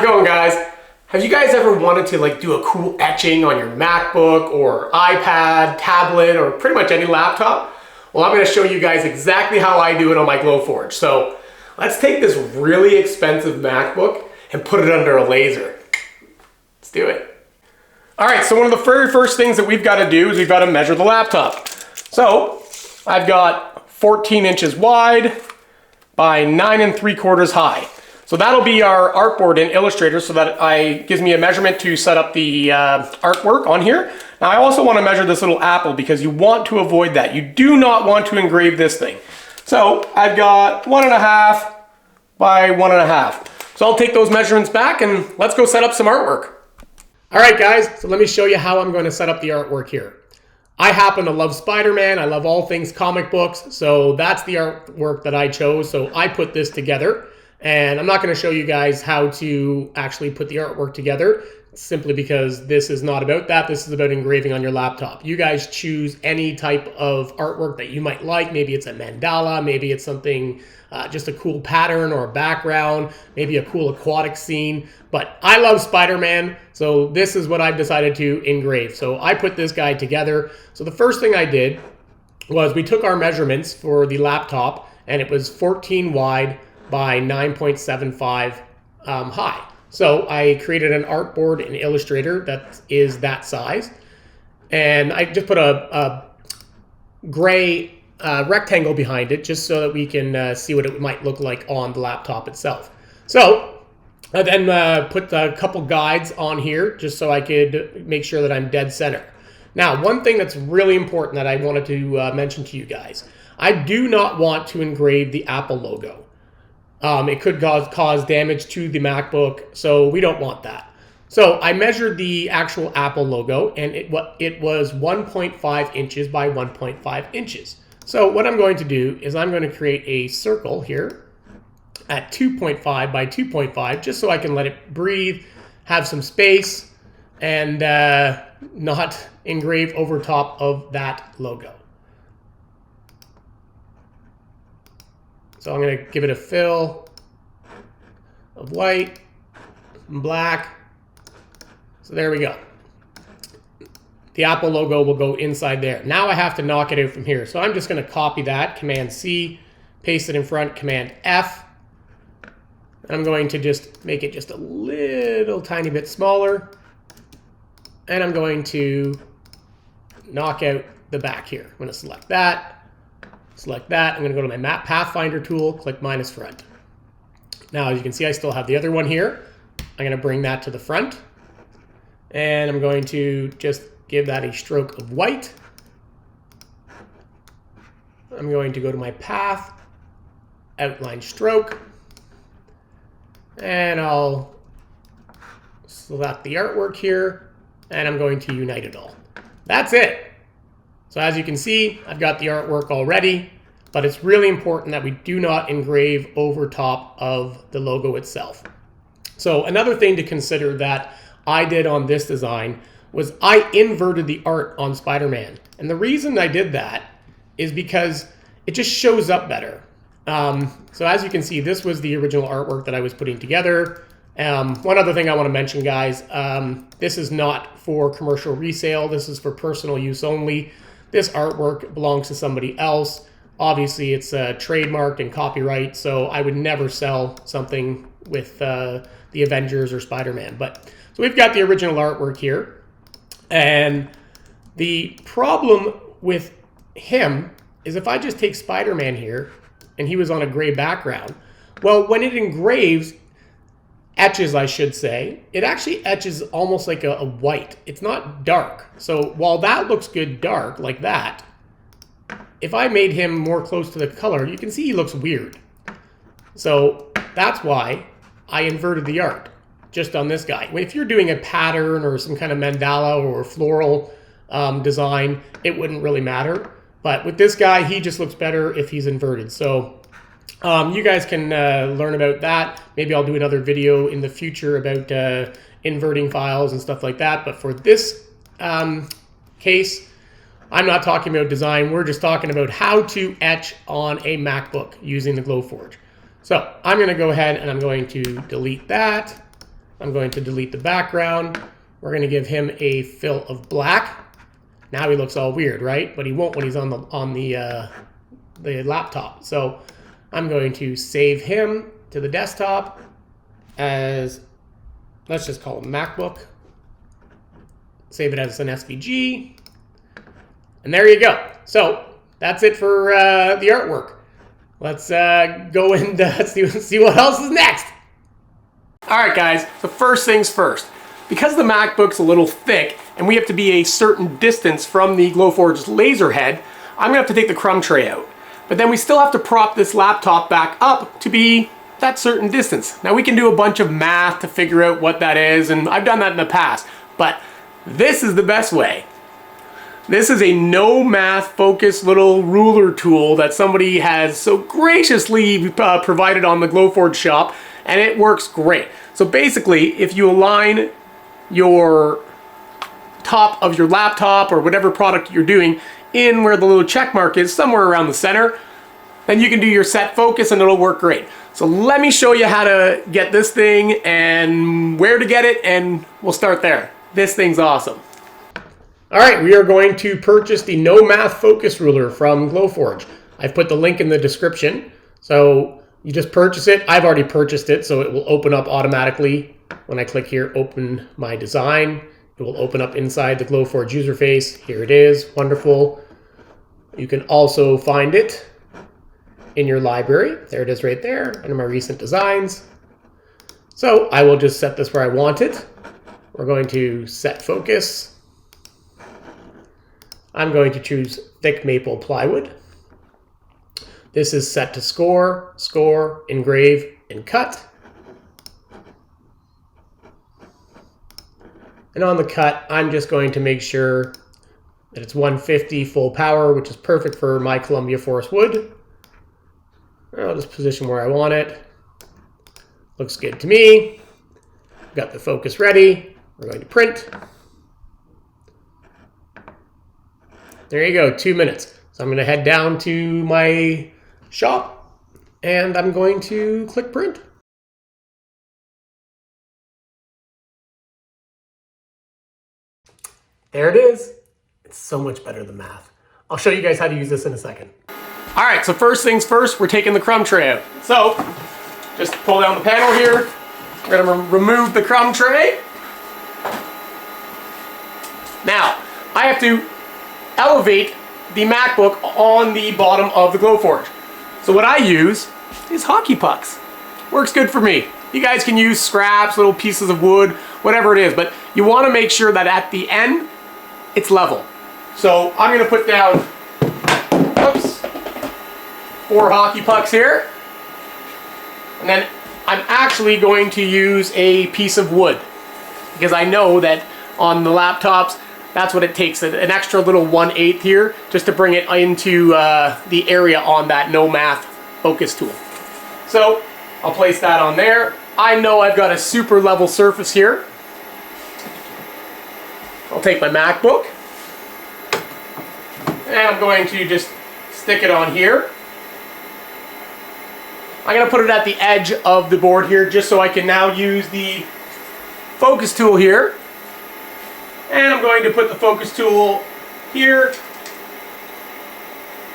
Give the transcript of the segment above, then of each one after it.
it going, guys? Have you guys ever wanted to do a cool etching on your MacBook or iPad, tablet, or pretty much any laptop? Well, I'm going to show you guys exactly how I do it on my Glowforge. So let's take this really expensive MacBook and put it under a laser. Let's do it. All right, so one of the very first things that we've got to do is we've got to measure the laptop. So I've got 14 inches wide by 9 3/4 high. So that'll be our artboard in Illustrator, so that gives me a measurement to set up the artwork on here. Now I also want to measure this little apple because you want to avoid that. You do not want to engrave this thing. So I've got 1.5 by 1.5. So I'll take those measurements back and let's go set up some artwork. All right, guys, so let me show you how I'm going to set up the artwork here. I happen to love Spider-Man. I love all things comic books, so that's the artwork that I chose. So I put this together, and I'm not going to show you guys how to actually put the artwork together, simply because this is not about that. This is about engraving on your laptop. You guys choose any type of artwork that you might like. Maybe it's a mandala, maybe it's something, just a cool pattern or a background, maybe a cool aquatic scene. But I love Spider-Man, so this is what I've decided to engrave. So I put this guy together. So the first thing I did was we took our measurements for the laptop, and it was 14 wide by 9.75 high. So I created an artboard in Illustrator that is that size. And I just put a gray rectangle behind it just so that we can see what it might look like on the laptop itself. So I then put a couple guides on here just so I could make sure that I'm dead center. Now, one thing that's really important that I wanted to mention to you guys, I do not want to engrave the Apple logo. It could cause damage to the MacBook, so we don't want that. So I measured the actual Apple logo, and it was 1.5 inches by 1.5 inches. So what I'm going to do is I'm going to create a circle here at 2.5 by 2.5, just so I can let it breathe, have some space, and not engrave over top of that logo. So I'm going to give it a fill of white and black. So there we go. The Apple logo will go inside there. Now I have to knock it out from here. So I'm just going to copy that, Command C, paste it in front, Command F. I'm going to just make it just a little tiny bit smaller. And I'm going to knock out the back here. I'm going to select that. Select that. I'm going to go to my Map Pathfinder tool, click minus front. Now, as you can see, I still have the other one here. I'm going to bring that to the front. And I'm going to just give that a stroke of white. I'm going to go to my path, outline stroke. And I'll select the artwork here. And I'm going to unite it all. That's it. So as you can see, I've got the artwork already, but it's really important that we do not engrave over top of the logo itself. So another thing to consider that I did on this design was I inverted the art on Spider-Man. And the reason I did that is because it just shows up better. So as you can see, this was the original artwork that I was putting together. One other thing I want to mention, guys, this is not for commercial resale. This is for personal use only. This artwork belongs to somebody else. Obviously, it's trademarked and copyright, so I would never sell something with the Avengers or Spider-Man. So we've got the original artwork here. And the problem with him is if I just take Spider-Man here, and he was on a gray background, well, when it engraves, etches, I should say, it actually etches almost like a white. It's not dark. So while that looks good dark like that, if I made him more close to the color, you can see he looks weird. So that's why I inverted the art just on this guy. If you're doing a pattern or some kind of mandala or floral design, it wouldn't really matter. But with this guy, he just looks better if he's inverted. So you guys can learn about that. Maybe I'll do another video in the future about inverting files and stuff like that. But for this case, I'm not talking about design. We're just talking about how to etch on a MacBook using the Glowforge. So I'm going to go ahead and I'm going to delete that. I'm going to delete the background. We're going to give him a fill of black. Now he looks all weird, right? But he won't when he's on the laptop. So I'm going to save him to the desktop as, let's just call it MacBook. Save it as an SVG. And there you go. So that's it for the artwork. Let's go and see what else is next. All right, guys, so first things first. Because the MacBook's a little thick and we have to be a certain distance from the Glowforge laser head, I'm gonna have to take the crumb tray out. But then we still have to prop this laptop back up to be that certain distance. Now we can do a bunch of math to figure out what that is, and I've done that in the past, but this is the best way. This is a no math focused little ruler tool that somebody has so graciously provided on the Glowforge shop, and it works great. So basically, if you align your top of your laptop or whatever product you're doing in where the little check mark is, somewhere around the center, then you can do your set focus and it'll work great. So let me show you how to get this thing and where to get it, and we'll start there. This thing's awesome. All right, we are going to purchase the No Math Focus Ruler from Glowforge. I've put the link in the description. So you just purchase it. I've already purchased it, so it will open up automatically. When I click here, open my design, it will open up inside the Glowforge user face. Here it is, wonderful. You can also find it in your library. There it is right there, under my recent designs. So I will just set this where I want it. We're going to set focus. I'm going to choose thick maple plywood. This is set to score, engrave, and cut. And on the cut, I'm just going to make sure that it's 150 full power, which is perfect for my Columbia Forest wood. I'll just position where I want it. Looks good to me. Got the focus ready. We're going to print. There you go, 2 minutes. So I'm going to head down to my shop and I'm going to click print. There it is. It's so much better than math. I'll show you guys how to use this in a second. All right, so first things first, we're taking the crumb tray out. So just pull down the panel here. We're gonna remove the crumb tray. Now, I have to elevate the MacBook on the bottom of the Glowforge. So what I use is hockey pucks. Works good for me. You guys can use scraps, little pieces of wood, whatever it is, but you wanna make sure that at the end, it's level. So I'm gonna put down, oops, 4 hockey pucks here. And then I'm actually going to use a piece of wood because I know that on the laptops, that's what it takes, an extra little 1/8 here just to bring it into the area on that No Math focus tool. So I'll place that on there. I know I've got a super level surface here. I'll take my MacBook and I'm going to just stick it on here. I'm going to put it at the edge of the board here just so I can now use the focus tool here. And I'm going to put the focus tool here.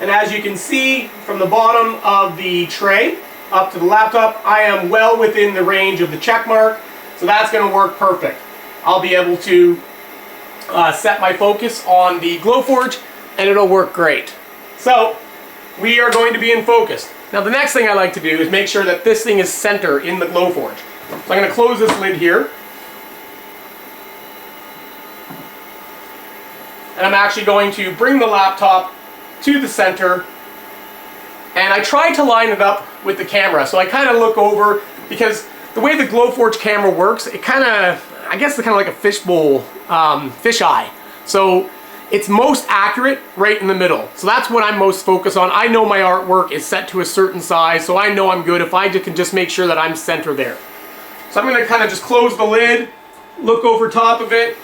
And as you can see from the bottom of the tray up to the laptop, I am well within the range of the check mark. So that's going to work perfect. I'll be able to set my focus on the Glowforge and it'll work great. So we are going to be in focus. Now the next thing I like to do is make sure that this thing is center in the Glowforge. So I'm going to close this lid here. And I'm actually going to bring the laptop to the center. And I try to line it up with the camera. So I kind of look over, because the way the Glowforge camera works, it kind of, I guess it's kind of like a fishbowl, fish eye. So it's most accurate right in the middle. So that's what I'm most focused on. I know my artwork is set to a certain size, so I know I'm good if I can just make sure that I'm center there. So I'm going to kind of just close the lid, look over top of it,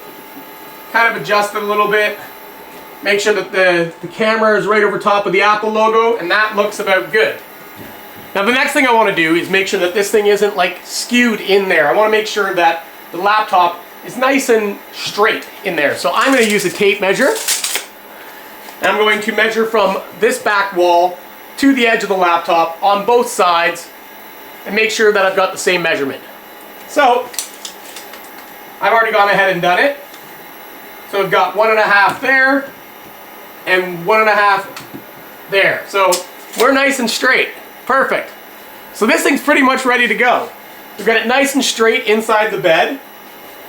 kind of adjust it a little bit, make sure that the camera is right over top of the Apple logo, and that looks about good. Now the next thing I want to do is make sure that this thing isn't like skewed in there. I want to make sure that the laptop is nice and straight in there. So I'm going to use a tape measure. And I'm going to measure from this back wall to the edge of the laptop on both sides and make sure that I've got the same measurement. So I've already gone ahead and done it. So I've got 1.5 there and 1.5 there. So we're nice and straight. Perfect. So this thing's pretty much ready to go. We've got it nice and straight inside the bed.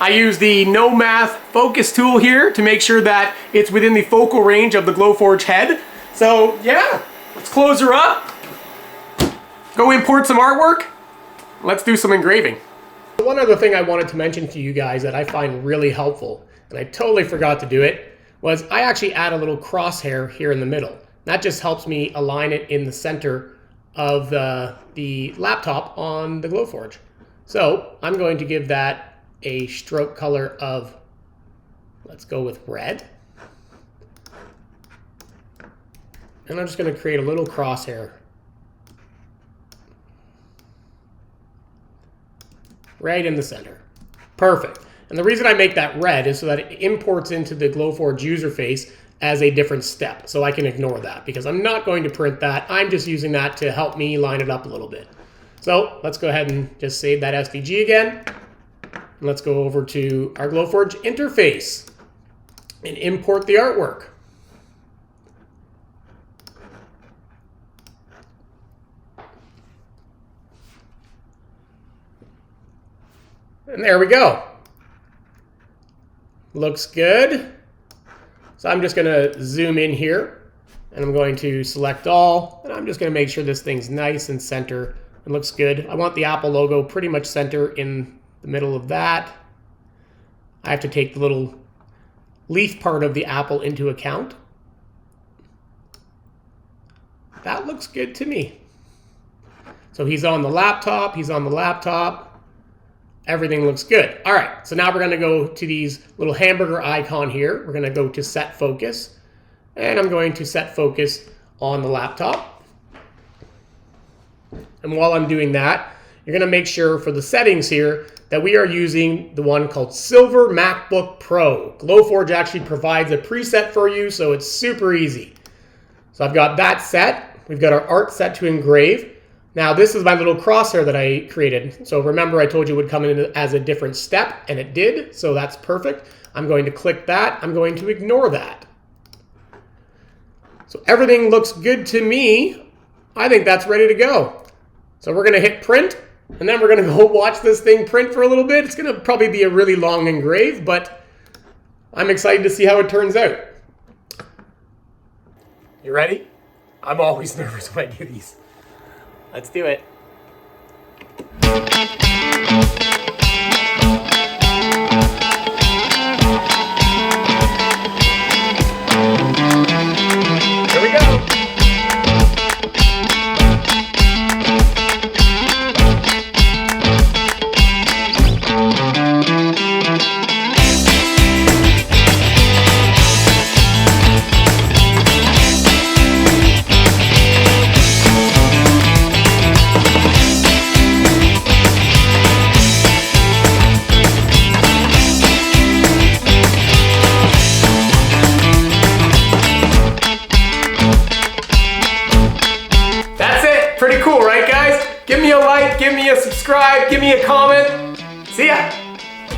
I use the No Math focus tool here to make sure that it's within the focal range of the Glowforge head. So yeah, let's close her up. Go import some artwork. Let's do some engraving. One other thing I wanted to mention to you guys that I find really helpful, and I totally forgot to do it, was I actually add a little crosshair here in the middle. That just helps me align it in the center of the laptop on the Glowforge. So I'm going to give that a stroke color of, let's go with red. And I'm just going to create a little crosshair. Right in the center. Perfect. And the reason I make that red is so that it imports into the Glowforge user face as a different step. So I can ignore that because I'm not going to print that. I'm just using that to help me line it up a little bit. So let's go ahead and just save that SVG again. And let's go over to our Glowforge interface and import the artwork. And there we go. Looks good. So I'm just going to zoom in here and I'm going to select all, and I'm just going to make sure this thing's nice and center and looks good. I want the Apple logo pretty much center in the middle of that. I have to take the little leaf part of the apple into account. That looks good to me. So he's on the laptop, he's on the laptop. Everything looks good. All right, so now we're going to go to these little hamburger icon here. We're going to go to set focus, and I'm going to set focus on the laptop. And while I'm doing that, you're going to make sure for the settings here that we are using the one called Silver MacBook Pro. Glowforge actually provides a preset for you, so it's super easy. So I've got that set. We've got our art set to engrave. Now this is my little crosshair that I created. So remember I told you it would come in as a different step, and it did, so that's perfect. I'm going to click that. I'm going to ignore that. So everything looks good to me. I think that's ready to go. So we're going to hit print, and then we're going to go watch this thing print for a little bit. It's going to probably be a really long engrave, but I'm excited to see how it turns out. You ready? I'm always nervous when I do these. Let's do it. Here we go. Pretty cool, right guys? Give me a like, give me a subscribe, give me a comment. See ya!